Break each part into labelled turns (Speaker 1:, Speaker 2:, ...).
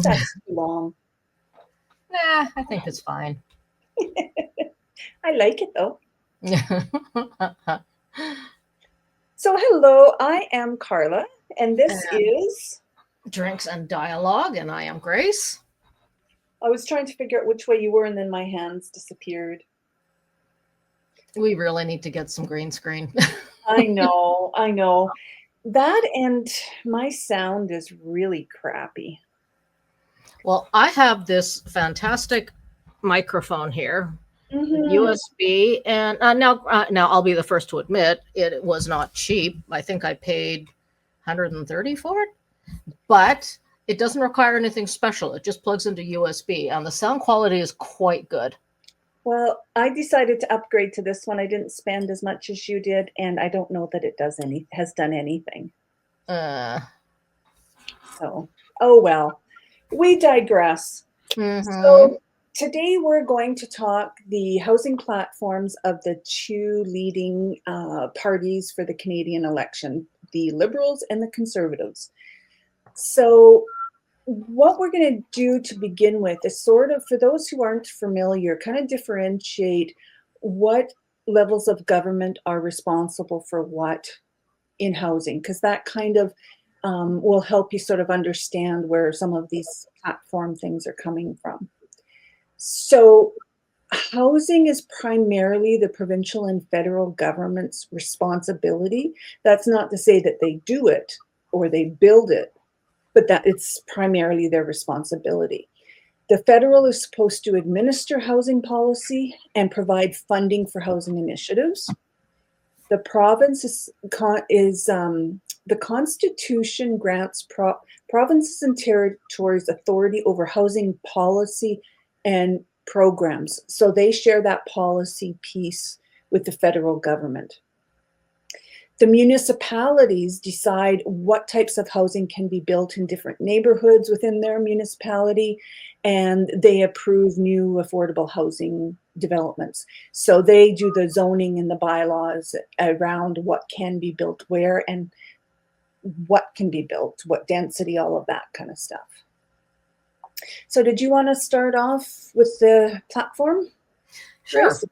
Speaker 1: that's too long.
Speaker 2: Nah, I think it's fine.
Speaker 1: I like it though. So hello, I am Carla, and this
Speaker 2: And
Speaker 1: is.
Speaker 2: drinks and dialogue, and I am Grace.
Speaker 1: I was trying to figure out which way you were, and then my hands disappeared.
Speaker 2: We really need to get some green screen.
Speaker 1: I know, I know. That and my sound is really crappy.
Speaker 2: Well, I have this fantastic microphone here with
Speaker 1: Mm-hmm.
Speaker 2: USB, and now I'll be the first to admit it was not cheap. I think I paid 130 for it, but it doesn't require anything special. It just plugs into USB, and the sound quality is quite good.
Speaker 1: Well, I decided to upgrade to this one. I didn't spend as much as you did, and I don't know that it has done anything.
Speaker 2: Uh,
Speaker 1: So, oh well. We digress.
Speaker 2: mm-hmm.
Speaker 1: So today we're going to talk the housing platforms of the two leading parties for the Canadian election, the Liberals and the Conservatives. So what we're going to do to begin with is sort of, for those who aren't familiar, kind of differentiate what levels of government are responsible for what in housing, because that kind of will help you sort of understand where some of these platform things are coming from. So, housing is primarily the provincial and federal government's responsibility. That's not to say that they do it or they build it, but that it's primarily their responsibility. The federal is supposed to administer housing policy and provide funding for housing initiatives. The province the Constitution grants provinces and territories authority over housing policy and programs. So they share that policy piece with the federal government. The municipalities decide what types of housing can be built in different neighborhoods within their municipality, and they approve new affordable housing developments. So they do the zoning and the bylaws around what can be built where and what can be built, what density, all of that kind of stuff. So did you want to start off with the platform,
Speaker 2: Sure.
Speaker 1: Grace?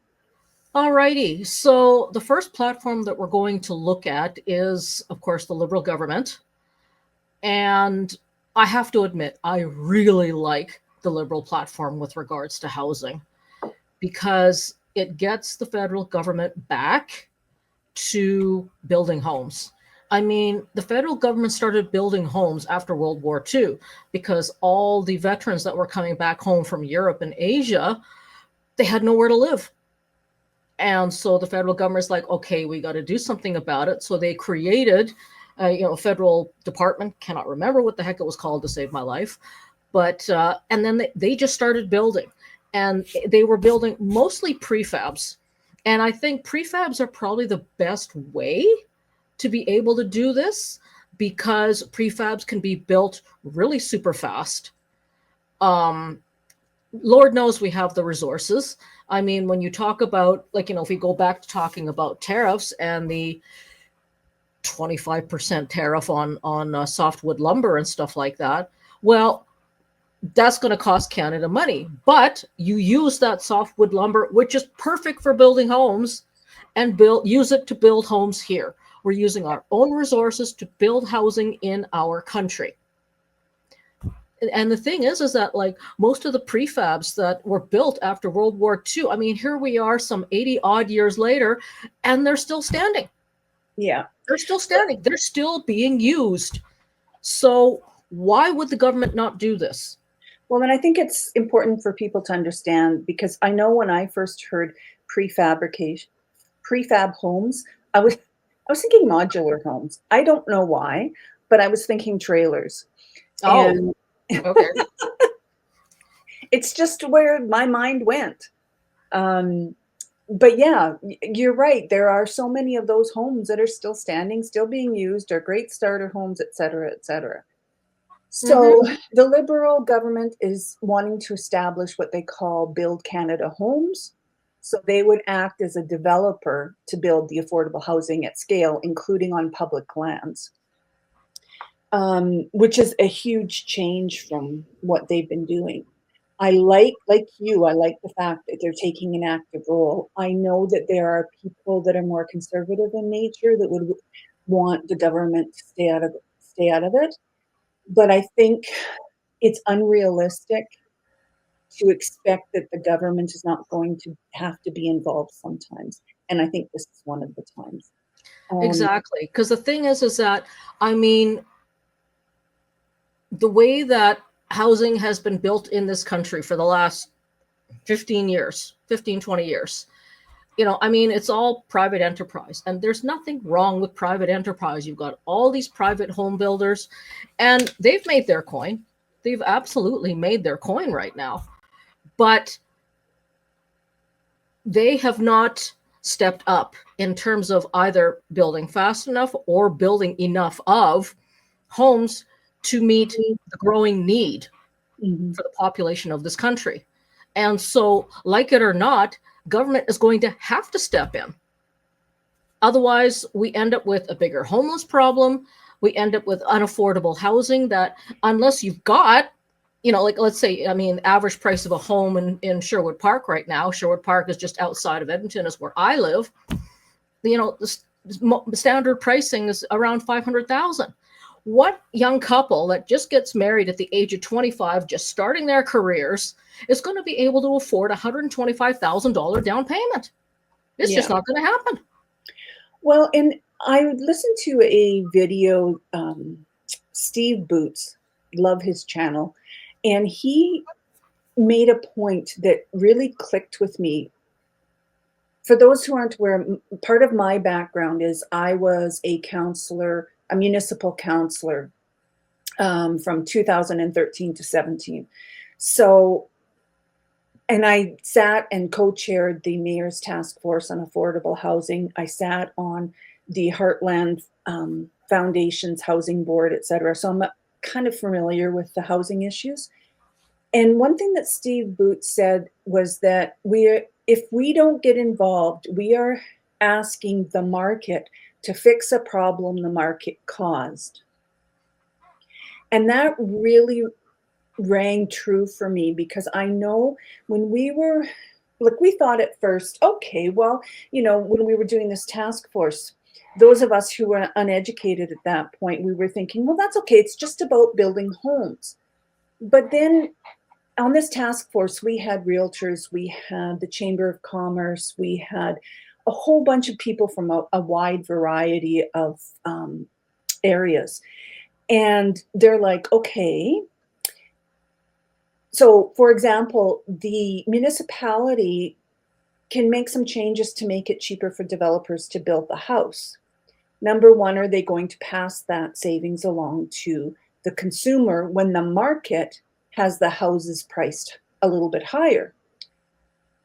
Speaker 2: Alrighty. So the first platform that we're going to look at is, of course, the Liberal government. And I have to admit, I really like the Liberal platform with regards to housing because it gets the federal government back to building homes. I mean, the federal government started building homes after World War II because all the veterans that were coming back home from Europe and Asia, they had nowhere to live. And so the federal government's like, okay, we got to do something about it. So they created, a federal department. Cannot remember what the heck it was called to save my life, but and then they just started building, and they were building mostly prefabs. And I think prefabs are probably the best way to be able to do this because prefabs can be built really super fast. Um, Lord knows we have the resources. I mean, when you talk about, like, if we go back to talking about tariffs and the 25% tariff on softwood lumber and stuff like that, well, that's going to cost Canada money. But you use that softwood lumber, which is perfect for building homes, and use it to build homes here. We're using our own resources to build housing in our country. And the thing is that, like, most of the prefabs that were built after World War II, I mean, here we are some 80 odd years later, and they're still standing.
Speaker 1: Yeah.
Speaker 2: They're still standing. They're still being used. So why would the government not do this?
Speaker 1: Well, and I think it's important for people to understand, because I know when I first heard prefabrication, prefab homes, I was thinking modular homes. I don't know why, but I was thinking trailers.
Speaker 2: Oh,
Speaker 1: And
Speaker 2: okay.
Speaker 1: it's just where my mind went. Um, but yeah, you're right. There are so many of those homes that are still standing, still being used, are great starter homes, et cetera, et cetera.
Speaker 2: Mm-hmm.
Speaker 1: So the Liberal government is wanting to establish what they call Build Canada Homes. So they would act as a developer to build the affordable housing at scale, including on public lands. which is a huge change from what they've been doing. Like you, I like the fact that they're taking an active role. I know that there are people that are more conservative in nature that would want the government to stay out of it. But I think it's unrealistic to expect that the government is not going to have to be involved sometimes. And I think this is one of the times. Um,
Speaker 2: Exactly. Because the thing is that, I mean, the way that housing has been built in this country for the last 15 years, 15, 20 years, I mean, it's all private enterprise, and there's nothing wrong with private enterprise. You've got all these private home builders, and they've made their coin. They've absolutely made their coin right now. But they have not stepped up in terms of either building fast enough or building enough of homes to meet the growing need
Speaker 1: mhm.
Speaker 2: for the population of this country. And so, like it or not, government is going to have to step in. Otherwise, we end up with a bigger homeless problem. We end up with unaffordable housing that, unless you've got, like, let's say, I mean, average price of a home in Sherwood Park right now, Sherwood Park is just outside of Edmonton, is where I live. The standard pricing is around 500,000. What young couple that just gets married at the age of 25, just starting their careers, is going to be able to afford a $125,000 down payment? It's just
Speaker 1: Yeah.
Speaker 2: not going to happen.
Speaker 1: Well, and I would listen to a video, Steve Boots, love his channel, and he made a point that really clicked with me. For those who aren't aware, part of my background is I was a counselor, a municipal counselor, from 2013 to 17. So, and I sat and co-chaired the mayor's task force on affordable housing. I sat on the Heartland Foundation's housing board, et cetera. So I'm kind of familiar with the housing issues. And one thing that Steve Boots said was that if we don't get involved, we are asking the market to fix a problem the market caused. And that really rang true for me, because I know when we thought at first, okay, well, when we were doing this task force, those of us who were uneducated at that point, we were thinking, well, that's okay. It's just about building homes. But then on this task force, we had realtors, we had the Chamber of Commerce, we had a whole bunch of people from a wide variety of areas. And they're like, okay. So, for example, the municipality can make some changes to make it cheaper for developers to build the house. Number one, are they going to pass that savings along to the consumer when the market has the houses priced a little bit higher?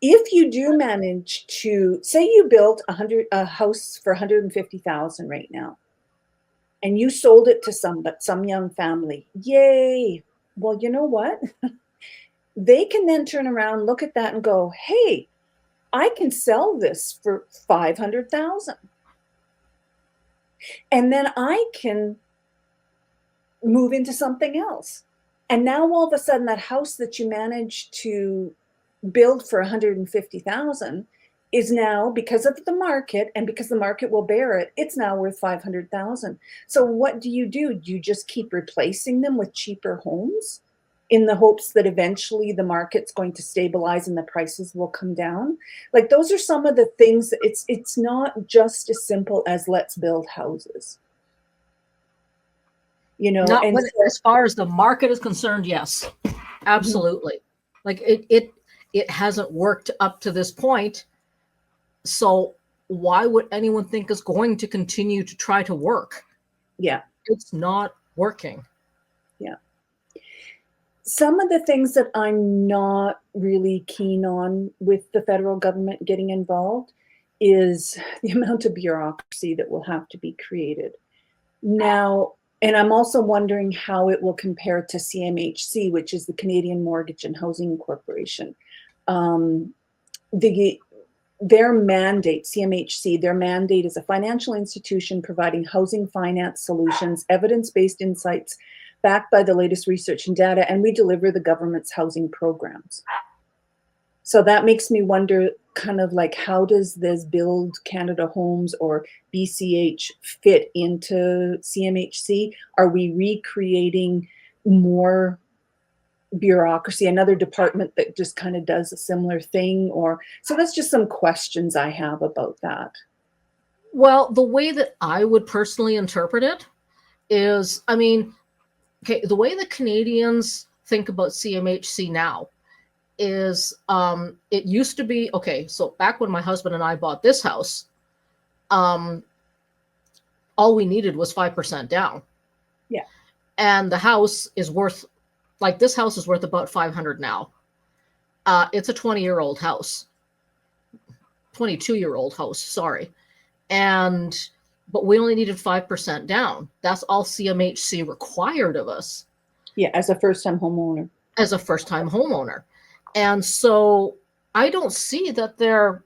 Speaker 1: If you do manage to, say you built a house for 150,000 right now, and you sold it to some young family, yay! Well, you know what? They can then turn around, look at that, and go, "Hey, I can sell this for 500,000, and then I can move into something else." And now all of a sudden, that house that you managed to build for 150,000 is now, because of the market and because the market will bear it, it's now worth 500,000. So what do? Do you just keep replacing them with cheaper homes in the hopes that eventually the market's going to stabilize and the prices will come down? Like, those are some of the things. It's not just as simple as let's build houses.
Speaker 2: Not
Speaker 1: And
Speaker 2: when,
Speaker 1: so
Speaker 2: as far as the market is concerned, yes,
Speaker 1: mhm,
Speaker 2: absolutely. Like it hasn't worked up to this point. So why would anyone think it's going to continue to try to work?
Speaker 1: yeah,
Speaker 2: It's not working.
Speaker 1: yeah. Some of the things that I'm not really keen on with the federal government getting involved is the amount of bureaucracy that will have to be created. Now, and I'm also wondering how it will compare to CMHC, which is the Canadian Mortgage and Housing Corporation. The their mandate, CMHC, their mandate is a financial institution providing housing finance solutions, evidence-based insights backed by the latest research and data, and we deliver the government's housing programs. So that makes me wonder, kind of like, how does this Build Canada Homes or BCH fit into CMHC? Are we recreating more bureaucracy, another department that just kind of does a similar thing? Or so that's just some questions I have about that.
Speaker 2: Well, the way that I would personally interpret it is, I mean, okay, the way the Canadians think about CMHC now is it used to be, okay, so back when my husband and I bought this house, all we needed was 5% down.
Speaker 1: Yeah.
Speaker 2: And the house is worth, like, this house is worth about 500 now. It's a 20-year-old house, 22-year-old house, sorry. But we only needed 5% down. That's all CMHC required of us.
Speaker 1: Yeah, as a first-time homeowner.
Speaker 2: As a first-time homeowner. And so I don't see that their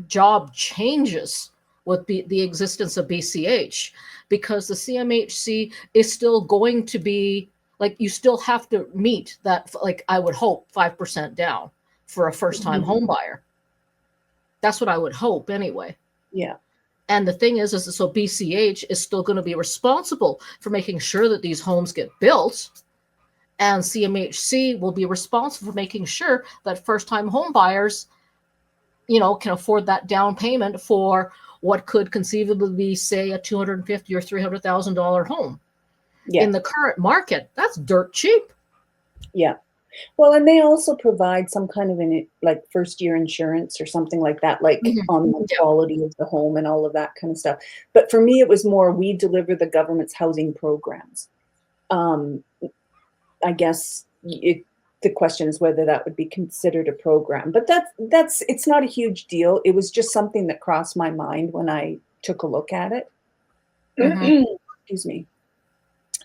Speaker 2: job changes with the existence of BCH, because the CMHC is still going to be, like, you still have to meet that, like, I would hope 5% down for a first-time home buyer. That's what I would hope anyway.
Speaker 1: Yeah.
Speaker 2: And the thing is so BCH is still going to be responsible for making sure that these homes get built. And CMHC will be responsible for making sure that first-time home buyers, you know, can afford that down payment for what could conceivably be, say, a $250,000 or $300,000 home.
Speaker 1: Yeah.
Speaker 2: In the current market, that's dirt cheap.
Speaker 1: Yeah. Well, and they also provide some kind of like first-year insurance or something like that, like on the quality of the home and all of that kind of stuff. But for me, it was more, we deliver the government's housing programs. I guess the question is whether that would be considered a program, but it's not a huge deal. It was just something that crossed my mind when I took a look at it. Excuse me.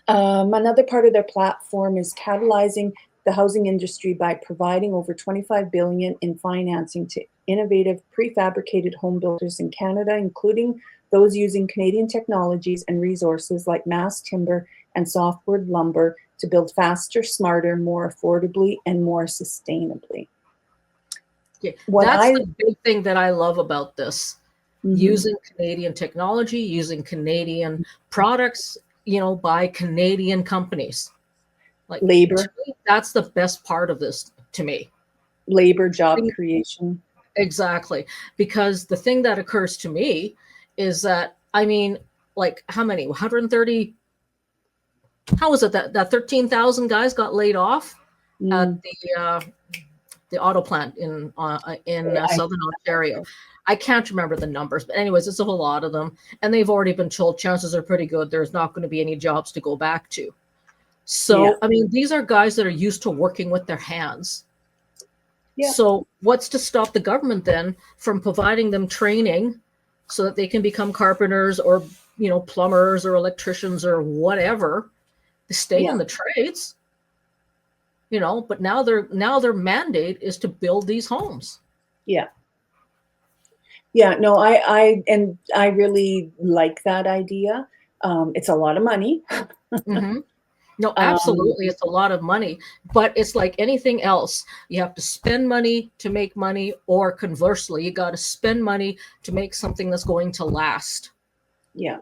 Speaker 1: Another part of their platform is catalyzing the housing industry by providing over $25 billion in financing to innovative prefabricated home builders in Canada, including those using Canadian technologies and resources like mass timber and softwood lumber to build faster, smarter, more affordably, and more sustainably.
Speaker 2: Yeah, that's the big thing that I love about this. Using Canadian technology, using Canadian products, you know, by Canadian companies. Like,
Speaker 1: labor.
Speaker 2: That's the best part of this to me.
Speaker 1: Labor, job creation.
Speaker 2: Exactly. Because the thing that occurs to me is that, I mean, like, how many? 130, how was it that 13,000 guys got laid off at the auto plant in Southern Ontario? I can't remember the numbers, but anyways, it's a whole lot of them. And they've already been told chances are pretty good there's not going to be any jobs to go back to. So, I mean, these are guys that are used to working with their hands. Yeah. So what's to stop the government then from providing them training so that they can become carpenters or, you know, plumbers or electricians or whatever, to stay in the trades? You know, but now their mandate is to build these homes.
Speaker 1: Yeah. Yeah, no, I really like that idea. It's a lot of money.
Speaker 2: No, absolutely. It's a lot of money, but it's like anything else. You have to spend money to make money, or conversely, you got to spend money to make something that's going to last.
Speaker 1: Yeah.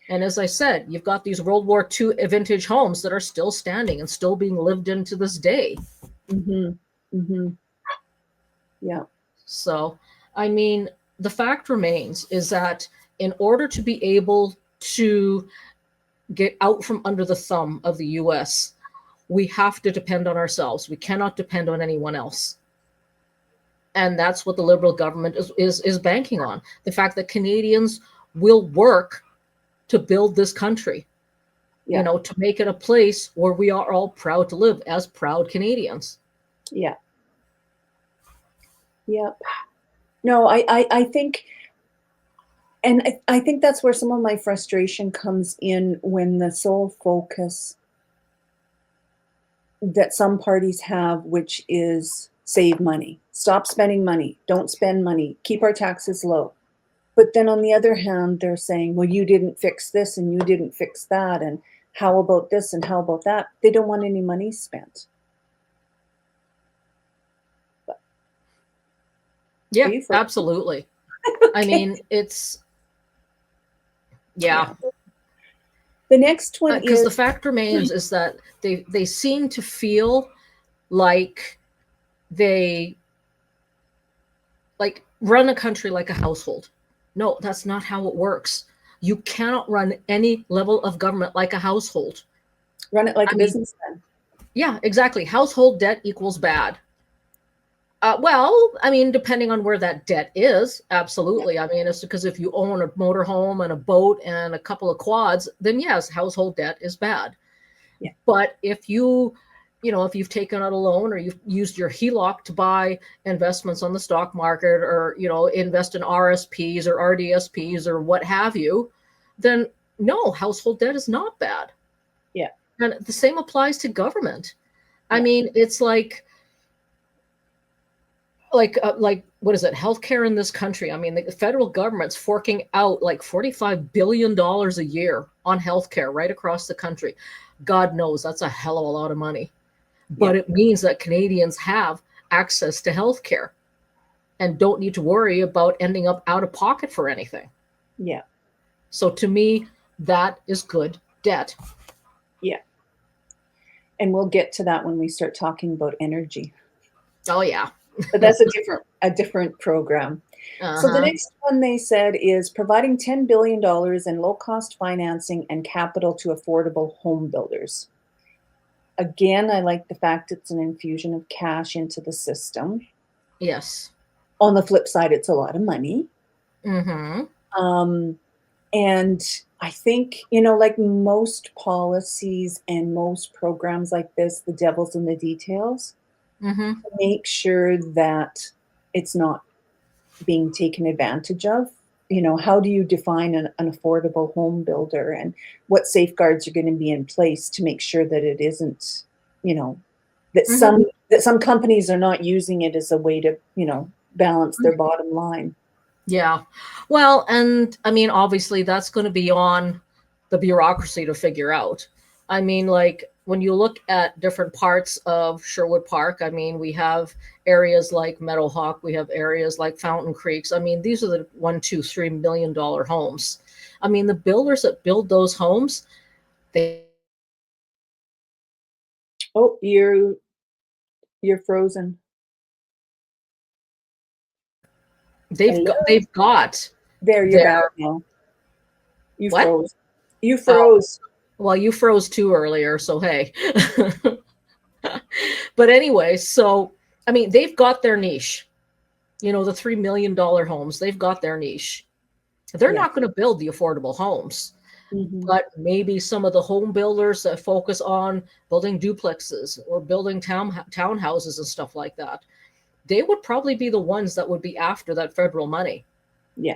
Speaker 2: And as I said, you've got these World War II vintage homes that are still standing and still being lived in to this day.
Speaker 1: Yeah.
Speaker 2: So, I mean, the fact remains is that in order to be able to get out from under the thumb of the US, we have to depend on ourselves. We cannot depend on anyone else. And that's what the Liberal government is banking on. The fact that Canadians will work to build this country, you know, to make it a place where we are all proud to live as proud Canadians.
Speaker 1: Yeah. Yep. No, I think, and I think that's where some of my frustration comes in, when the sole focus that some parties have, which is save money, stop spending money, don't spend money, keep our taxes low. But then on the other hand, they're saying, well, you didn't fix this and you didn't fix that. And how about this and how about that? They don't want any money spent. But
Speaker 2: Yeah,
Speaker 1: are you for
Speaker 2: absolutely. I mean, it's, yeah.
Speaker 1: The next one
Speaker 2: Because
Speaker 1: is
Speaker 2: the fact remains is that they seem to feel like they like run a country like a household. No, that's not how it works. You cannot run any level of government like a household.
Speaker 1: run it like
Speaker 2: I
Speaker 1: a
Speaker 2: mean,
Speaker 1: business then.
Speaker 2: yeah, exactly. Household debt equals bad. Well, I mean, depending on where that debt is, absolutely. I mean, it's because if you own a motorhome and a boat and a couple of quads, then yes, household debt is bad.
Speaker 1: Yeah.
Speaker 2: But if if you've taken out a loan or you've used your HELOC to buy investments on the stock market or, invest in RSPs or RDSPs or what have you, then no, household debt is not bad.
Speaker 1: Yeah.
Speaker 2: And the same applies to government. I
Speaker 1: Yeah.
Speaker 2: mean, it's like what is it, healthcare in this country? I mean, the federal government's forking out like $45 billion a year on healthcare right across the country. God knows that's a hell of a lot of money. But
Speaker 1: Yeah.
Speaker 2: it means that Canadians have access to healthcare and don't need to worry about ending up out of pocket for anything.
Speaker 1: Yeah.
Speaker 2: So to me, that is good debt.
Speaker 1: Yeah. And we'll get to that when we start talking about energy.
Speaker 2: Oh yeah.
Speaker 1: But that's a different program. So the next one they said is providing $10 billion in low-cost financing and capital to affordable home builders. Again, I like the fact it's an infusion of cash into the system.
Speaker 2: Yes.
Speaker 1: On the flip side, it's a lot of money. And I think, like most policies and most programs like this, the devil's in the details. Make sure that it's not being taken advantage of. How do you define an affordable home builder, and what safeguards are going to be in place to make sure that it isn't, that some companies are not using it as a way to, balance their bottom line.
Speaker 2: Yeah. Well, and I mean, obviously that's going to be on the bureaucracy to figure out. I mean, like when you look at different parts of Sherwood Park, I mean, we have areas like Meadowhawk, we have areas like Fountain Creeks. I mean, these are the $1, $2, $3 million homes. I mean, the builders that build those homes, they
Speaker 1: Oh, you're frozen. Hello?
Speaker 2: they've got
Speaker 1: There, you're back
Speaker 2: their
Speaker 1: now. You
Speaker 2: what?
Speaker 1: froze. You
Speaker 2: Oh,
Speaker 1: froze.
Speaker 2: well, you froze too earlier, so hey. But anyway, so I mean, they've got their niche. The $3 million homes, they've got their niche. They're
Speaker 1: Yeah.
Speaker 2: not going to build the affordable homes,
Speaker 1: Mm-hmm.
Speaker 2: but maybe some of the home builders that focus on building duplexes or building townhouses and stuff like that, they would probably be the ones that would be after that federal money.
Speaker 1: Yeah.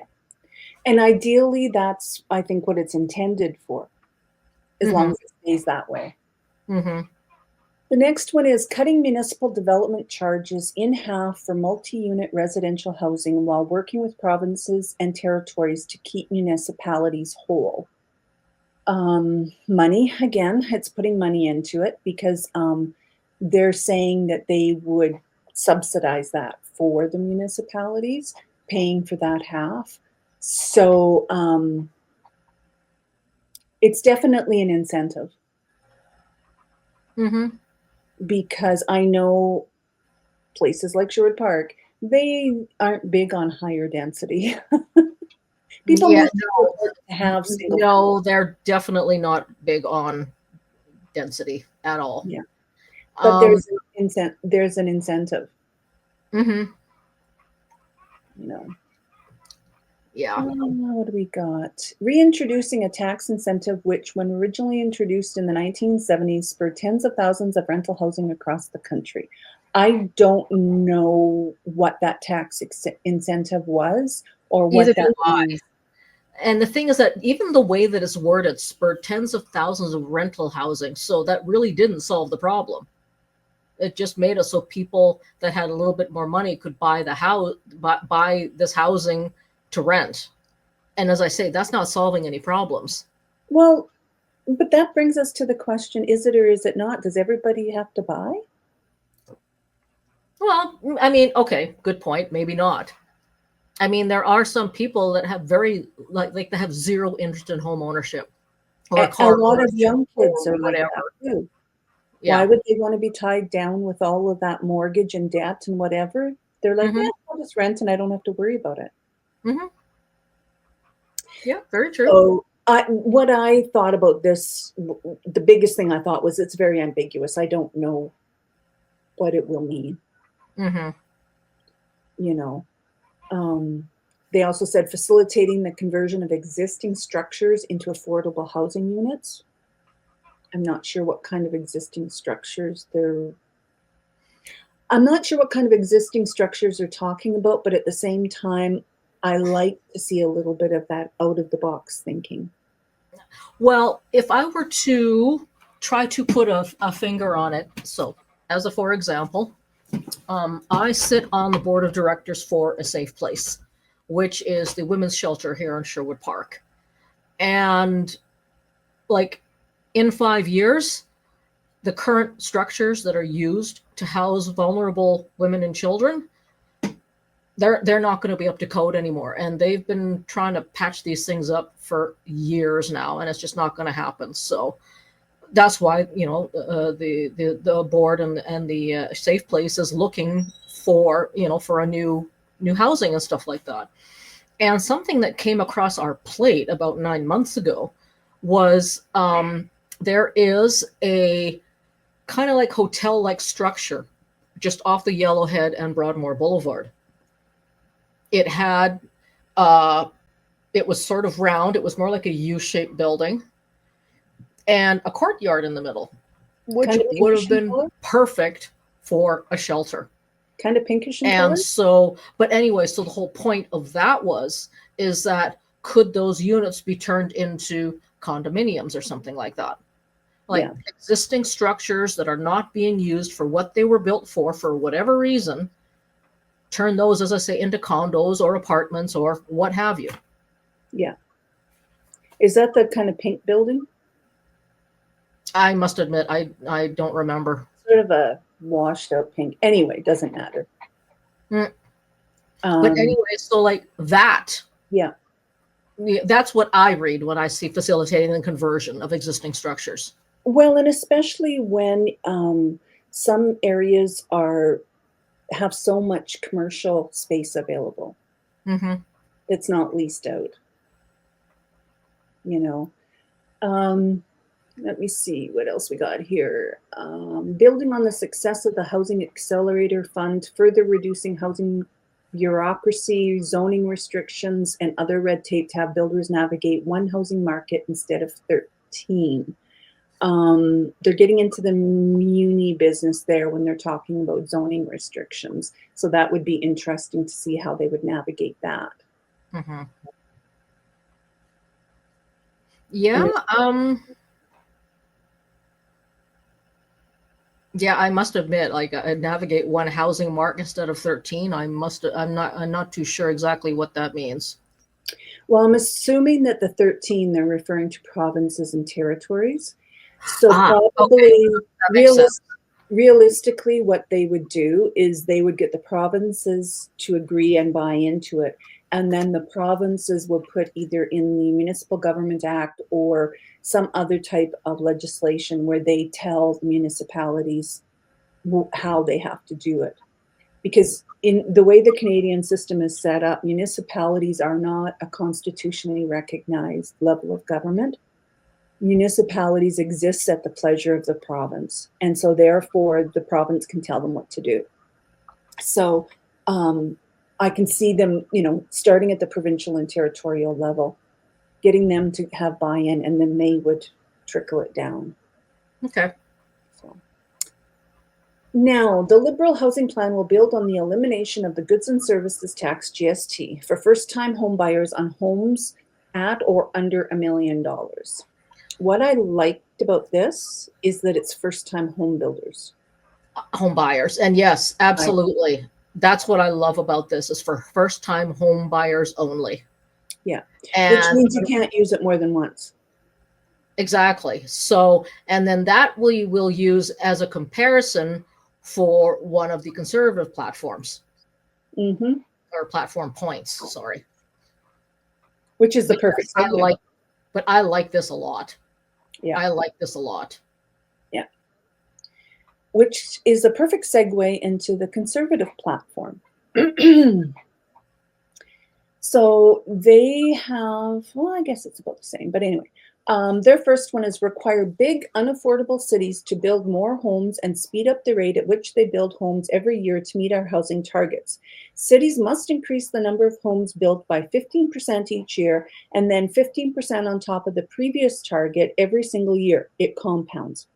Speaker 1: And ideally, that's, I think, what it's intended for, as long as it stays that way. The next one is cutting municipal development charges in half for multi-unit residential housing while working with provinces and territories to keep municipalities whole. Money, again, it's putting money into it because they're saying that they would subsidize that for the municipalities, paying for that half. So it's definitely an incentive. Because I know places like Sherwood Park, they aren't big on higher density. People
Speaker 2: Yeah,
Speaker 1: move to have single.
Speaker 2: no, they're definitely not big on density at all.
Speaker 1: Yeah, but there's an incentive.
Speaker 2: Yeah.
Speaker 1: What do we got? Reintroducing a tax incentive, which, when originally introduced in the 1970s, spurred tens of thousands of rental housing across the country. I don't know what that tax incentive was or what
Speaker 2: Either
Speaker 1: that
Speaker 2: do I.
Speaker 1: means.
Speaker 2: And the thing is that even the way that it's worded spurred tens of thousands of rental housing. So that really didn't solve the problem. It just made it so people that had a little bit more money could buy the house, buy this housing to rent. And as I say, that's not solving any problems.
Speaker 1: Well, but that brings us to the question, is it or is it not? Does everybody have to buy?
Speaker 2: Well, I mean, okay, good point. Maybe not. I mean, there are some people that have very like they have zero interest in home ownership or
Speaker 1: A
Speaker 2: car
Speaker 1: lot of
Speaker 2: ownership
Speaker 1: young kids
Speaker 2: or
Speaker 1: are like that
Speaker 2: whatever.
Speaker 1: too. Why
Speaker 2: Yeah.
Speaker 1: would they want to be tied down with all of that mortgage and debt and whatever? They're like,
Speaker 2: Mm-hmm.
Speaker 1: yeah, I'll just rent and I don't have to worry about it.
Speaker 2: Mm-hmm. Yeah. Very true.
Speaker 1: So what I thought about this, the biggest thing I thought was it's very ambiguous. I don't know what it will mean,
Speaker 2: Mm-hmm.
Speaker 1: you know. They also said facilitating the conversion of existing structures into affordable housing units. I'm not sure what kind of existing structures they're I'm not sure what kind of existing structures they're talking about, but at the same time, I like to see a little bit of that out of the box thinking.
Speaker 2: Well, if I were to try to put a finger on it, so as a for example, I sit on the board of directors for a safe place, which is the women's shelter here in Sherwood Park. And like in 5 years, the current structures that are used to house vulnerable women and children, they're not going to be up to code anymore. And they've been trying to patch these things up for years now, and it's just not going to happen. So that's why the board and the safe place is looking for for a new housing and stuff like that. And something that came across our plate about 9 months ago was there is a kind of like hotel like structure just off the Yellowhead and Broadmoor Boulevard. It had it was sort of round. It was more like a U-shaped building and a courtyard in the middle, which
Speaker 1: Kind of
Speaker 2: would have
Speaker 1: pinkish in
Speaker 2: been
Speaker 1: color?
Speaker 2: perfect for a shelter.
Speaker 1: Kind of pinkish in
Speaker 2: And
Speaker 1: color?
Speaker 2: so, but anyway, so the whole point of that is that could those units be turned into condominiums or something like that? Like
Speaker 1: Yeah.
Speaker 2: existing structures that are not being used for what they were built for whatever reason, turn those, as I say, into condos or apartments or what have you.
Speaker 1: Yeah. Is that the kind of pink building?
Speaker 2: I must admit, I don't remember.
Speaker 1: Sort of a washed out pink. Anyway, doesn't matter.
Speaker 2: Mm. But anyway, so like that,
Speaker 1: yeah.
Speaker 2: that's what I read when I see facilitating the conversion of existing structures.
Speaker 1: Well, and especially when some areas have so much commercial space available.
Speaker 2: Mm-hmm.
Speaker 1: It's not leased out. Let me see what else we got here. Building on the success of the Housing Accelerator Fund, further reducing housing bureaucracy, zoning restrictions, and other red tape to have builders navigate one housing market instead of 13. They're getting into the muni business there when they're talking about zoning restrictions. So that would be interesting to see how they would navigate that.
Speaker 2: Mm-hmm. Yeah. Yeah, I must admit, like I navigate one housing mark instead of 13. I'm not too sure exactly what that means.
Speaker 1: Well, I'm assuming that the 13, they're referring to provinces and territories. So probably
Speaker 2: Okay.
Speaker 1: realistically, what they would do is they would get the provinces to agree and buy into it. And then the provinces would put either in the Municipal Government Act or some other type of legislation where they tell municipalities how they have to do it. Because in the way the Canadian system is set up, municipalities are not a constitutionally recognized level of government. Municipalities exist at the pleasure of the province. And so therefore the province can tell them what to do. So I can see them, starting at the provincial and territorial level, getting them to have buy-in, and then they would trickle it down.
Speaker 2: Okay.
Speaker 1: So. Now, the Liberal Housing Plan will build on the elimination of the Goods and Services Tax, GST, for first-time homebuyers on homes at or under $1 million. What I liked about this is that it's first-time home builders.
Speaker 2: home buyers. And yes,
Speaker 1: Right.
Speaker 2: absolutely. That's what I love about this is for first time home buyers only.
Speaker 1: Yeah. Which
Speaker 2: And
Speaker 1: means you can't use it more than once.
Speaker 2: exactly. So, and then that we will use as a comparison for one of the conservative platforms
Speaker 1: Hmm.
Speaker 2: or platform points, sorry.
Speaker 1: Which is the
Speaker 2: But
Speaker 1: perfect
Speaker 2: yes,
Speaker 1: segue.
Speaker 2: I like this a lot.
Speaker 1: Yeah.
Speaker 2: I like this a lot.
Speaker 1: Yeah. Which is a perfect segue into the conservative platform. So they have, well, I guess it's about the same, but anyway, their first one is require big, unaffordable cities to build more homes and speed up the rate at which they build homes every year to meet our housing targets. Cities must increase the number of homes built by 15% each year and then 15% on top of the previous target every single year. It compounds.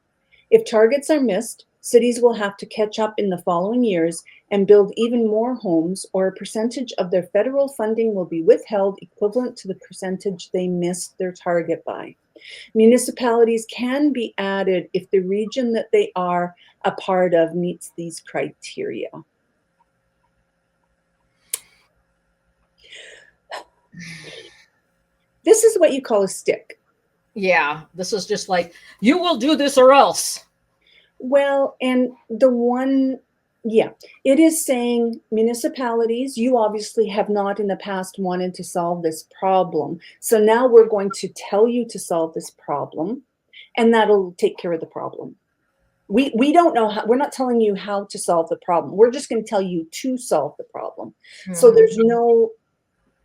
Speaker 1: If targets are missed, cities will have to catch up in the following years and build even more homes, or a percentage of their federal funding will be withheld equivalent to the percentage they missed their target by. Municipalities can be added if the region that they are a part of meets these criteria. This is what you call a stick.
Speaker 2: Yeah, this is just like, you will do this or else.
Speaker 1: Well, and the one, yeah, it is saying municipalities, you obviously have not in the past wanted to solve this problem. So now we're going to tell you to solve this problem, and that'll take care of the problem. We don't know how, we're not telling you how to solve the problem. We're just going to tell you to solve the problem. So
Speaker 2: Mhm.
Speaker 1: there's no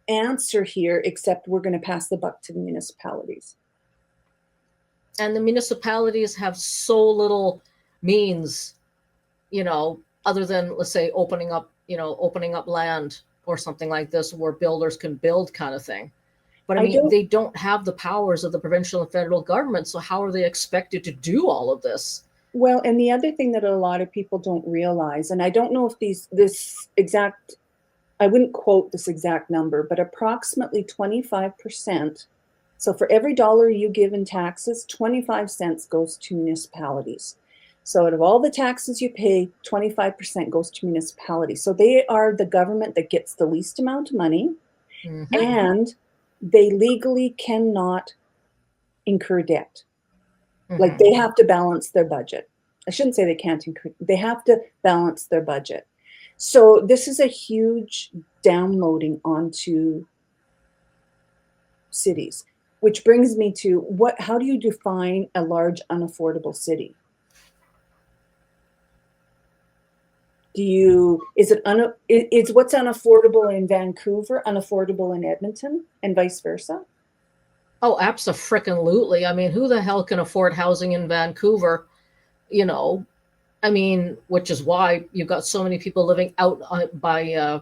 Speaker 1: answer here except we're going to pass the buck to the municipalities.
Speaker 2: And the municipalities have so little means, other than, let's say, opening up land or something like this where builders can build, kind of thing. But I
Speaker 1: I
Speaker 2: mean,
Speaker 1: don't
Speaker 2: they don't have the powers of the provincial and federal government. So how are they expected to do all of this?
Speaker 1: Well, and the other thing that a lot of people don't realize, and I don't know if this exact, I wouldn't quote this exact number, but approximately 25%. So for every dollar you give in taxes, 25 cents goes to municipalities. So out of all the taxes you pay, 25% goes to municipalities. So they are the government that gets the least amount of money,
Speaker 2: Mm-hmm.
Speaker 1: and they legally cannot incur debt. Like
Speaker 2: Mm-hmm.
Speaker 1: they have to balance their budget. I shouldn't say they can't increase, they have to balance their budget. So this is a huge downloading onto cities, which brings me to how do you define a large unaffordable city? Is what's unaffordable in Vancouver unaffordable in Edmonton and vice versa?
Speaker 2: Oh, abso-frickin-lutely. I mean, who the hell can afford housing in Vancouver? You know, I mean, which is why you've got so many people living out by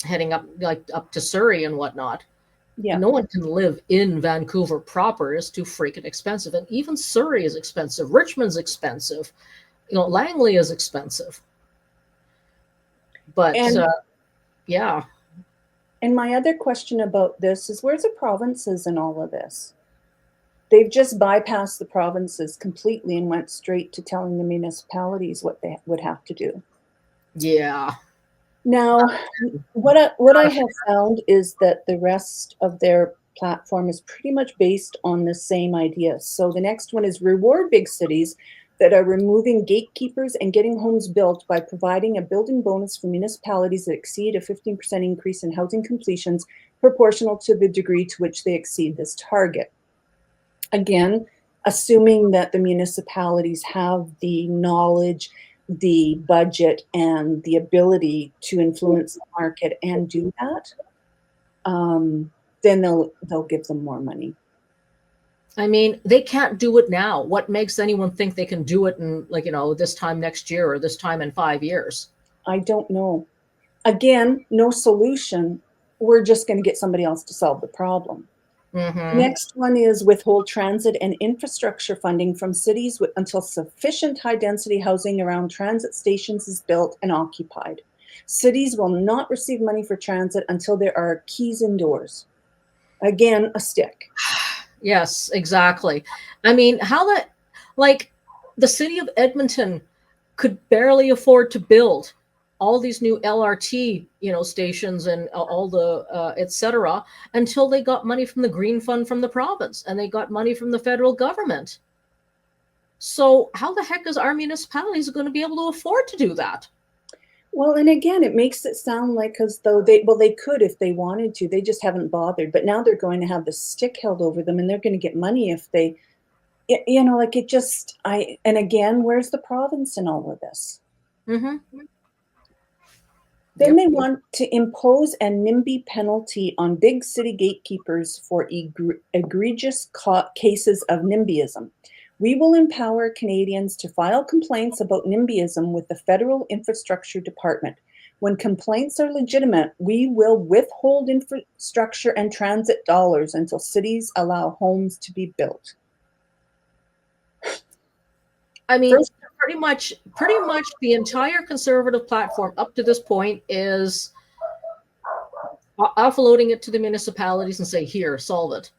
Speaker 2: heading up like up to Surrey and whatnot.
Speaker 1: Yeah.
Speaker 2: No one can live in Vancouver proper. It's too freaking expensive. And even Surrey is expensive. Richmond's expensive. Langley is expensive. But
Speaker 1: And
Speaker 2: yeah,
Speaker 1: my other question about this is where's the provinces in all of this? They've just bypassed the provinces completely and went straight to telling the municipalities what they would have to do.
Speaker 2: yeah.
Speaker 1: Now, what I have found is that the rest of their platform is pretty much based on the same idea. So the next one is reward big cities that are removing gatekeepers and getting homes built by providing a building bonus for municipalities that exceed a 15% increase in housing completions proportional to the degree to which they exceed this target. Again, assuming that the municipalities have the knowledge, the budget, and the ability to influence the market and do that, then they'll give them more money.
Speaker 2: I mean, they can't do it now. What makes anyone think they can do it in, like, this time next year or this time in 5 years?
Speaker 1: I don't know. Again, no solution. We're just going to get somebody else to solve the problem.
Speaker 2: Mm-hmm.
Speaker 1: Next one is withhold transit and infrastructure funding from cities until sufficient high density housing around transit stations is built and occupied. Cities will not receive money for transit until there are keys indoors. Again, a stick.
Speaker 2: Yes, exactly. I mean, how that, like, the city of Edmonton could barely afford to build all these new LRT, stations and all the etc. until they got money from the Green Fund from the province and they got money from the federal government. So how the heck is our municipalities going to be able to afford to do that?
Speaker 1: Well, and again, it makes it sound like as though they could if they wanted to. They just haven't bothered. But now they're going to have the stick held over them, and they're going to get money if they, like it just. And again, where's the province in all of this?
Speaker 2: Mm-hmm.
Speaker 1: Then
Speaker 2: Yep.
Speaker 1: they want to impose a NIMBY penalty on big city gatekeepers for egregious cases of NIMBYism. We will empower Canadians to file complaints about NIMBYism with the Federal Infrastructure Department. When complaints are legitimate, we will withhold infrastructure and transit dollars until cities allow homes to be built.
Speaker 2: I mean, pretty much the entire Conservative platform up to this point is offloading it to the municipalities and say, here, solve it.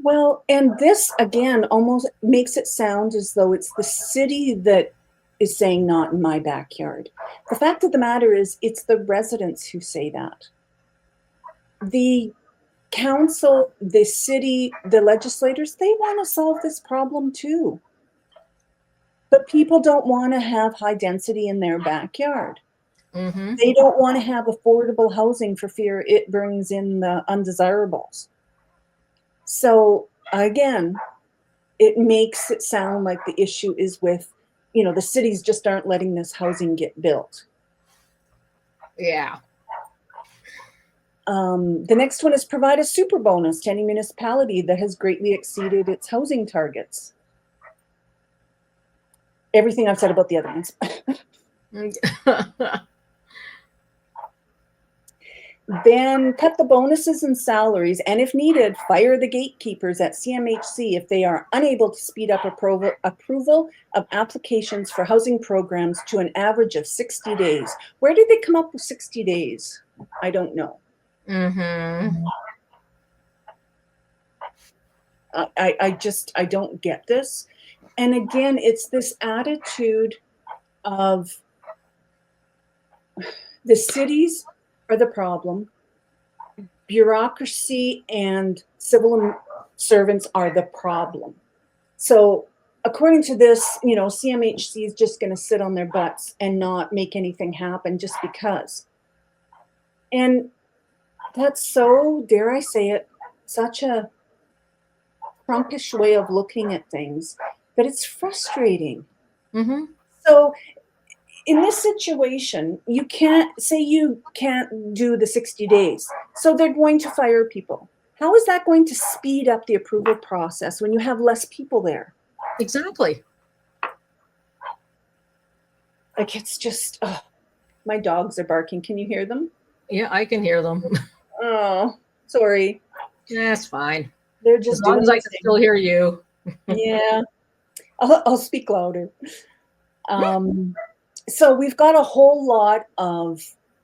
Speaker 1: Well, and this again almost makes it sound as though it's the city that is saying not in my backyard. The fact of the matter is it's the residents who say that. The council, the city, the legislators, they want to solve this problem too. But people don't want to have high density in their backyard.
Speaker 2: Mm-hmm.
Speaker 1: They don't want to have affordable housing for fear it brings in the undesirables. So again, it makes it sound like the issue is with, the cities just aren't letting this housing get built.
Speaker 2: Yeah.
Speaker 1: The next one is provide a super bonus to any municipality that has greatly exceeded its housing targets. Everything I've said about the other ones. Then cut the bonuses and salaries, and if needed, fire the gatekeepers at CMHC if they are unable to speed up approval of applications for housing programs to an average of 60 days. Where did they come up with 60 days? I don't know.
Speaker 2: Mm-hmm.
Speaker 1: I don't get this. And again, it's this attitude of the cities are the problem. Bureaucracy and civil servants are the problem. So according to this, CMHC is just going to sit on their butts and not make anything happen just because. And that's so, dare I say it, such a Trumpish way of looking at things that it's frustrating.
Speaker 2: Mm-hmm.
Speaker 1: So in this situation, you can't do the 60 days. So they're going to fire people. How is that going to speed up the approval process when you have less people there?
Speaker 2: Exactly.
Speaker 1: Like, it's just, my dogs are barking. Can you hear them?
Speaker 2: Yeah, I can hear them.
Speaker 1: Oh, sorry.
Speaker 2: That's fine.
Speaker 1: They're just
Speaker 2: as long as I can still hear you.
Speaker 1: Yeah. I'll speak louder. So we've got a whole lot of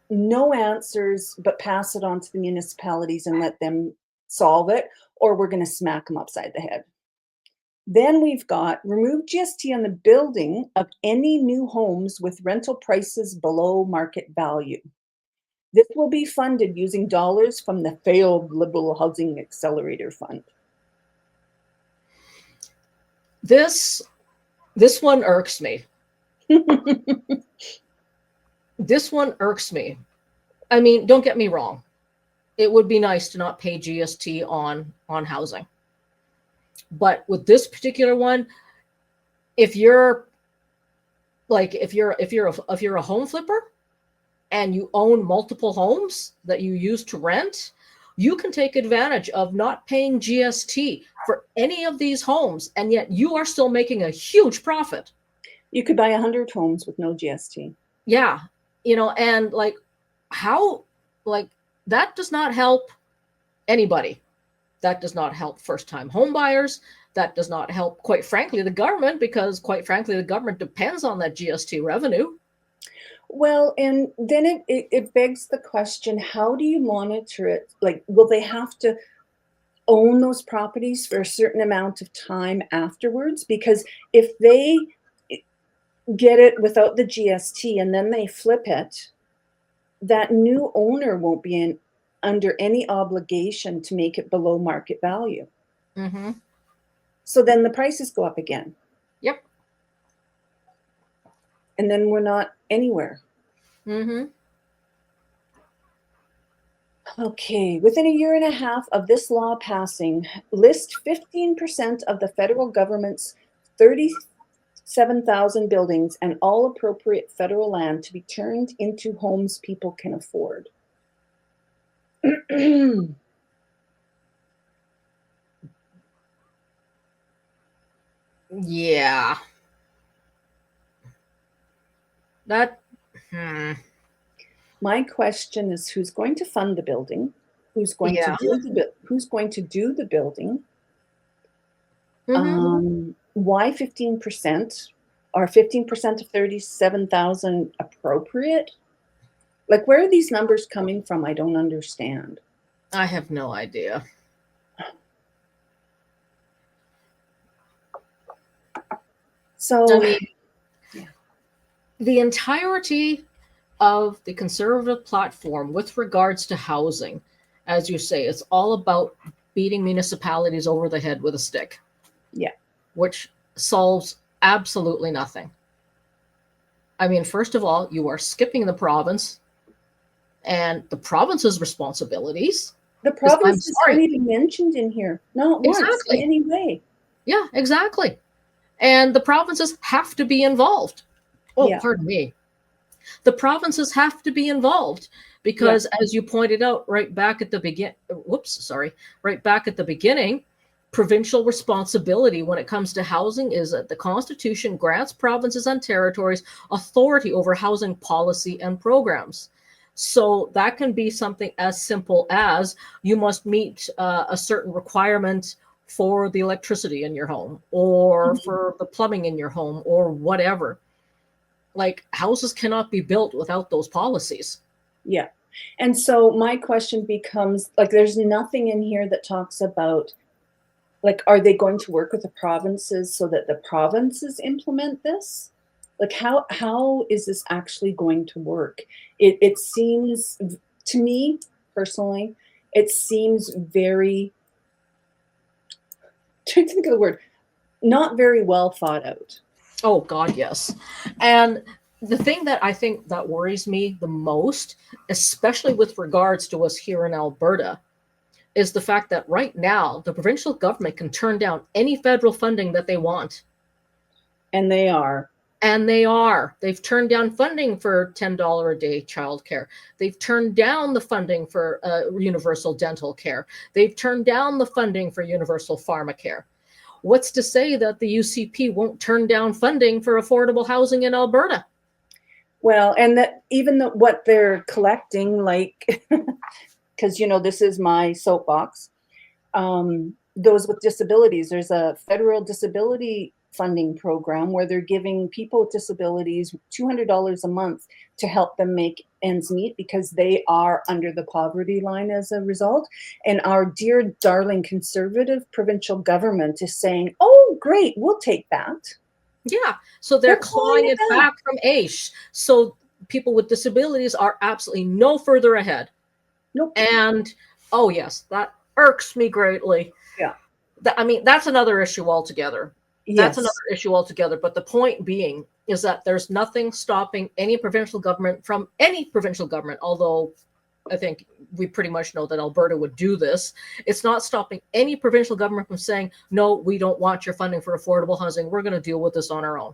Speaker 1: no answers, but pass it on to the municipalities and let them solve it, or we're going to smack them upside the head. Then we've got remove GST on the building of any new homes with rental prices below market value. This will be funded using dollars from the failed Liberal Housing Accelerator Fund.
Speaker 2: This one irks me. This one irks me. I mean, don't get me wrong. It would be nice to not pay GST on housing. But with this particular one, if you're a home flipper and you own multiple homes that you use to rent, you can take advantage of not paying GST for any of these homes, and yet you are still making a huge profit.
Speaker 1: You could buy 100 homes with no GST.
Speaker 2: Yeah. And how, that does not help anybody. That does not help first-time home buyers. That does not help, quite frankly, the government, because quite frankly, the government depends on that GST revenue.
Speaker 1: Well, and then it begs the question, how do you monitor it? Like, will they have to own those properties for a certain amount of time afterwards? Because if they get it without the GST and then they flip it, that new owner won't be under any obligation to make it below market value.
Speaker 2: Mm-hmm.
Speaker 1: So then the prices go up again.
Speaker 2: Yep.
Speaker 1: And then we're not anywhere.
Speaker 2: Mm-hmm.
Speaker 1: Okay, within a year and a half of this law passing, list 15% of the federal government's 37,000 buildings and all appropriate federal land to be turned into homes people can afford.
Speaker 2: Yeah. That. Hmm.
Speaker 1: My question is, who's going to fund the building? Who's going to
Speaker 2: Yeah.
Speaker 1: do the building?
Speaker 2: Mm-hmm.
Speaker 1: Why 15%? Are 15% of 37,000 appropriate? Like, where are these numbers coming from? I don't understand.
Speaker 2: I have no idea.
Speaker 1: So,
Speaker 2: I mean,
Speaker 1: yeah.
Speaker 2: the entirety of the conservative platform with regards to housing, as you say, it's all about beating municipalities over the head with a stick.
Speaker 1: Yeah.
Speaker 2: Which solves absolutely nothing. I mean, first of all, you are skipping the province and the province's responsibilities.
Speaker 1: The
Speaker 2: Because I'm
Speaker 1: provinces aren't
Speaker 2: sorry.
Speaker 1: even mentioned in here, not once in
Speaker 2: Exactly.
Speaker 1: any way.
Speaker 2: Yeah, exactly. And the provinces have to be involved. Oh,
Speaker 1: Yeah.
Speaker 2: pardon me. The provinces have to be involved
Speaker 1: Yeah.
Speaker 2: because, as you pointed out right back at the right back at the beginning, provincial responsibility when it comes to housing is that the Constitution grants provinces and territories authority over housing policy and programs. So that can be something as simple as you must meet a certain requirement for the electricity in your home or
Speaker 1: Mhm.
Speaker 2: for the plumbing in your home or whatever. Like, houses cannot be built without those policies.
Speaker 1: Yeah. And so my question becomes, like, there's nothing in here that talks about, like, are they going to work with the provinces so that the provinces implement this? Like, how is this actually going to work? It seems, to me personally, it seems very, trying to think of the word, not very well thought out.
Speaker 2: Oh God, yes. And the thing that I think that worries me the most, especially with regards to us here in Alberta, is the fact that right now the provincial government can turn down any federal funding that they want.
Speaker 1: And they are.
Speaker 2: And they are. They've turned down funding for $10 a day childcare. They've turned down the funding for universal dental care. They've turned down the funding for universal pharmacare. What's to say that the UCP won't turn down funding for affordable housing in Alberta?
Speaker 1: Well, and that even what they're collecting, like, because, this is my soapbox, those with disabilities, there's a federal disability funding program where they're giving people with disabilities $200 a month to help them make ends meet because they are under the poverty line as a result. And our dear, darling conservative provincial government is saying, oh, great, we'll take that.
Speaker 2: Yeah. So they're
Speaker 1: They're clawing
Speaker 2: clawing
Speaker 1: it
Speaker 2: it
Speaker 1: back.
Speaker 2: back from AISH. So people with disabilities are absolutely no further ahead.
Speaker 1: Nope.
Speaker 2: And oh, yes, that irks me greatly.
Speaker 1: Yeah.
Speaker 2: I mean, that's another issue altogether. That's another
Speaker 1: Yes.
Speaker 2: issue altogether. But the point being is that there's nothing stopping any provincial government from any provincial government, although I think we pretty much know that Alberta would do this. It's not stopping any provincial government from saying, no, we don't want your funding for affordable housing. We're going to deal with this on our own.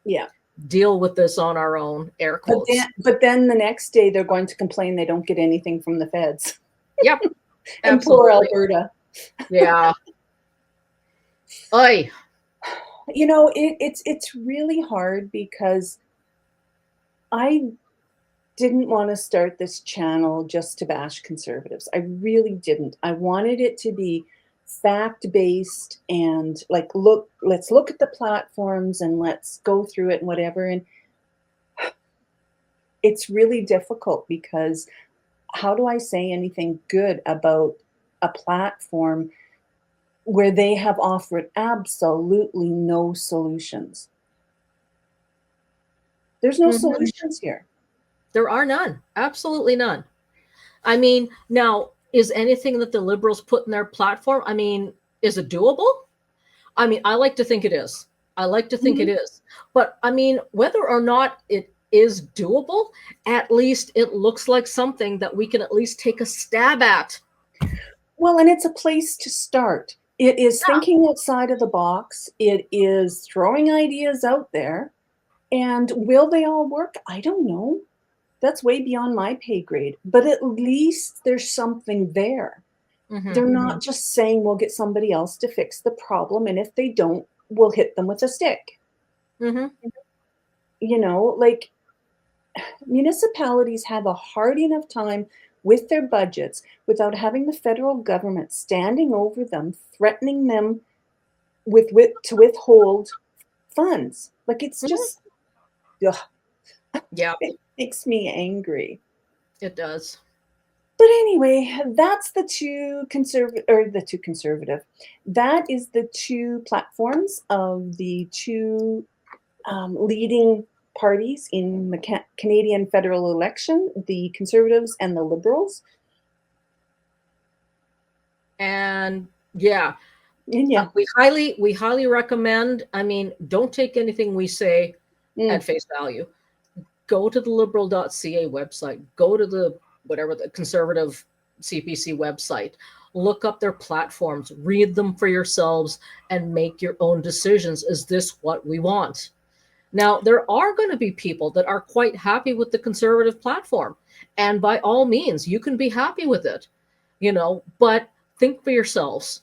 Speaker 1: Yeah.
Speaker 2: Deal with this on our own, air quotes.
Speaker 1: But then the next day they're going to complain they don't get anything from the feds.
Speaker 2: Yep,
Speaker 1: And poor
Speaker 2: absolutely.
Speaker 1: Alberta.
Speaker 2: Yeah. Oy.
Speaker 1: It's really hard because I didn't want to start this channel just to bash conservatives. I really didn't. I wanted it to be fact-based and, like, let's look at the platforms and let's go through it and whatever. And it's really difficult because how do I say anything good about a platform where they have offered absolutely no solutions? There's no
Speaker 2: Mhm.
Speaker 1: solutions here.
Speaker 2: There are none. Absolutely none. I mean, now, is anything that the liberals put in their platform, I mean, is it doable? I mean, I like to think it is. I like to think it
Speaker 1: Mhm.
Speaker 2: is. But I mean, whether or not it is doable, at least it looks like something that we can at least take a stab at.
Speaker 1: Well, and it's a place to start. It is thinking outside of the box. It is throwing ideas out there. And will they all work? I don't know. That's way beyond my pay grade. But at least there's something there.
Speaker 2: Hmm.
Speaker 1: They're not just saying we'll get somebody else to fix the problem. And if they don't, we'll hit them with a stick.
Speaker 2: Hmm.
Speaker 1: Like municipalities have a hard enough time with their budgets without having the federal government standing over them, threatening them to withhold funds. Like it's
Speaker 2: Hmm.
Speaker 1: just, ugh,
Speaker 2: Yeah,
Speaker 1: it makes me angry.
Speaker 2: it does.
Speaker 1: But anyway, that's the two conservative. That is the two platforms of the two leading parties in the Canadian federal election, the Conservatives and the Liberals.
Speaker 2: And yeah,
Speaker 1: And yeah,
Speaker 2: we highly recommend. I mean, don't take anything we say at
Speaker 1: mm,
Speaker 2: face value. Go to the liberal.ca website, go to the whatever the conservative CPC website, look up their platforms, read them for yourselves, and make your own decisions. Is this what we want? Now, there are going to be people that are quite happy with the conservative platform. And by all means, you can be happy with it, but think for yourselves.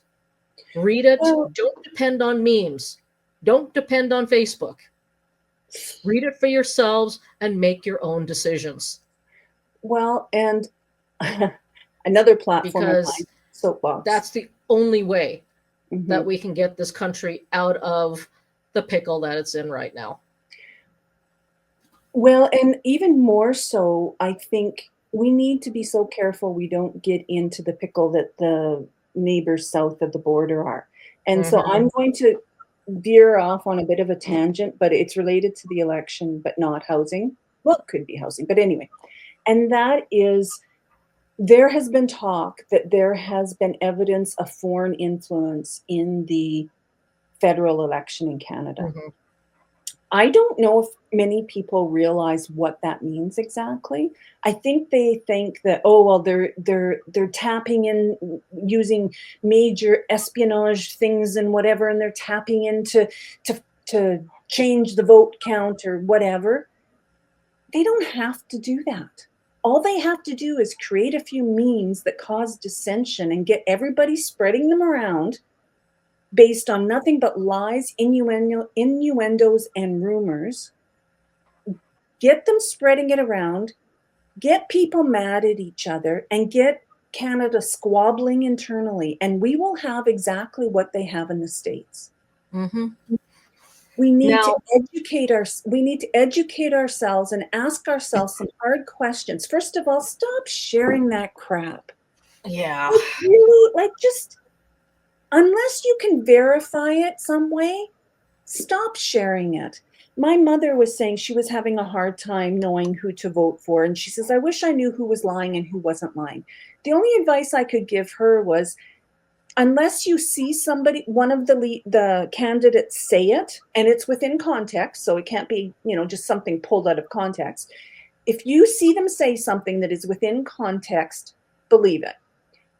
Speaker 2: Read it.
Speaker 1: well,
Speaker 2: Don't depend on memes. Don't depend on Facebook. Read it for yourselves and make your own decisions.
Speaker 1: and another platform of mine,
Speaker 2: Because
Speaker 1: soapbox.
Speaker 2: that's the only way that
Speaker 1: Hmm.
Speaker 2: we can get this country out of the pickle that it's in right now.
Speaker 1: Well, and even more so, I think we need to be so careful we don't get into the pickle that the neighbors south of the border are. And so
Speaker 2: Hmm.
Speaker 1: I'm going to veer off on a bit of a tangent, but it's related to the election, but not housing. Well, it could be housing, but anyway. And that is there has been talk that there has been evidence of foreign influence in the federal election in Canada.
Speaker 2: Hmm.
Speaker 1: I don't know if many people realize what that means exactly. I think they think that, oh well, they're tapping in using major espionage things and whatever, and they're tapping into to change the vote count or whatever. They don't have to do that. All they have to do is create a few memes that cause dissension and get everybody spreading them around based on nothing but lies, innuendos, and rumors. Get them spreading it around, get people mad at each other, and get Canada squabbling internally, and we will have exactly what they have in the States.
Speaker 2: Hmm.
Speaker 1: We need to
Speaker 2: Now,
Speaker 1: educate ourselves and ask ourselves some hard questions. First of all, stop sharing that crap.
Speaker 2: yeah.
Speaker 1: Like really, like just unless you can verify it some way, stop sharing it. My mother was saying she was having a hard time knowing who to vote for. And she says, I wish I knew who was lying and who wasn't lying. The only advice I could give her was unless you see somebody, one of the candidates say it, and it's within context, so it can't be, just something pulled out of context. If you see them say something that is within context, believe it.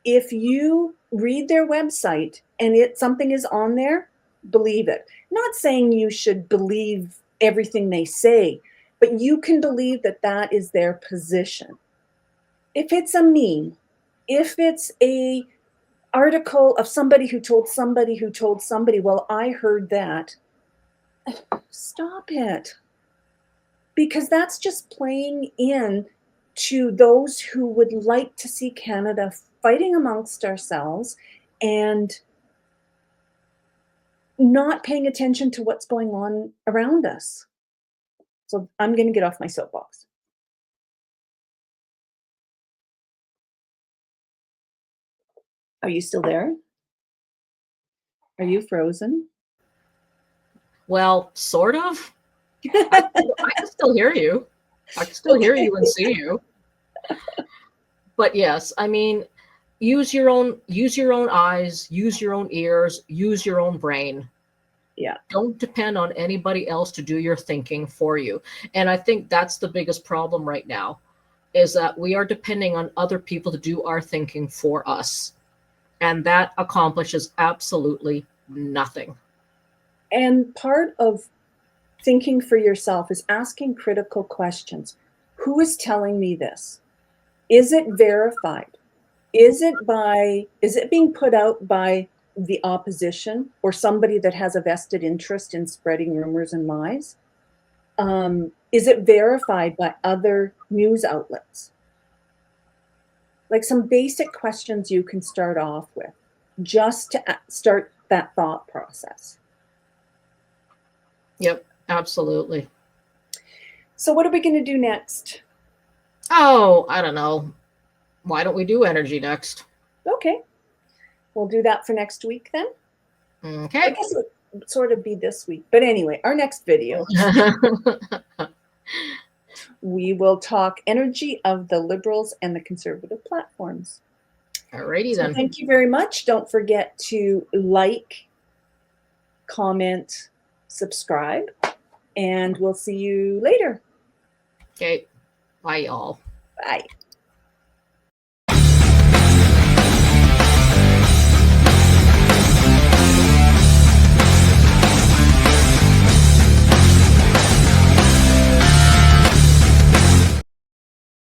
Speaker 1: If you read their website and something is on there, believe it. Not saying you should believe everything they say, but you can believe that that is their position. If it's a meme, if it's a article of somebody who told somebody who told somebody, well, I heard that, stop it. Because that's just playing in to those who would like to see Canada fighting amongst ourselves and not paying attention to what's going on around us. So I'm going to get off my soapbox. Are you still there? Are you frozen?
Speaker 2: Well, sort of. I can still hear you. I can still hear you and see you. But yes, I mean, use your own eyes, use your own ears, use your own brain.
Speaker 1: Yeah.
Speaker 2: Don't depend on anybody else to do your thinking for you. And I think that's the biggest problem right now, is that we are depending on other people to do our thinking for us. And that accomplishes absolutely nothing.
Speaker 1: And part of thinking for yourself is asking critical questions. Who is telling me this? Is it verified? Is it being put out by the opposition or somebody that has a vested interest in spreading rumors and lies? Is it verified by other news outlets? Like some basic questions you can start off with just to start that thought process.
Speaker 2: Yep, absolutely.
Speaker 1: So what are we going to do next?
Speaker 2: Oh, I don't know. Why don't we do energy next?
Speaker 1: Okay, we'll do that for next week then. I
Speaker 2: Okay.
Speaker 1: guess it would sort of be this week. But anyway, our next video, we will talk energy of the Liberals and the Conservative platforms.
Speaker 2: Alrighty
Speaker 1: So
Speaker 2: then.
Speaker 1: thank you very much. Don't forget to like, comment, subscribe, and we'll see you later.
Speaker 2: Okay. Bye, y'all.
Speaker 1: Bye.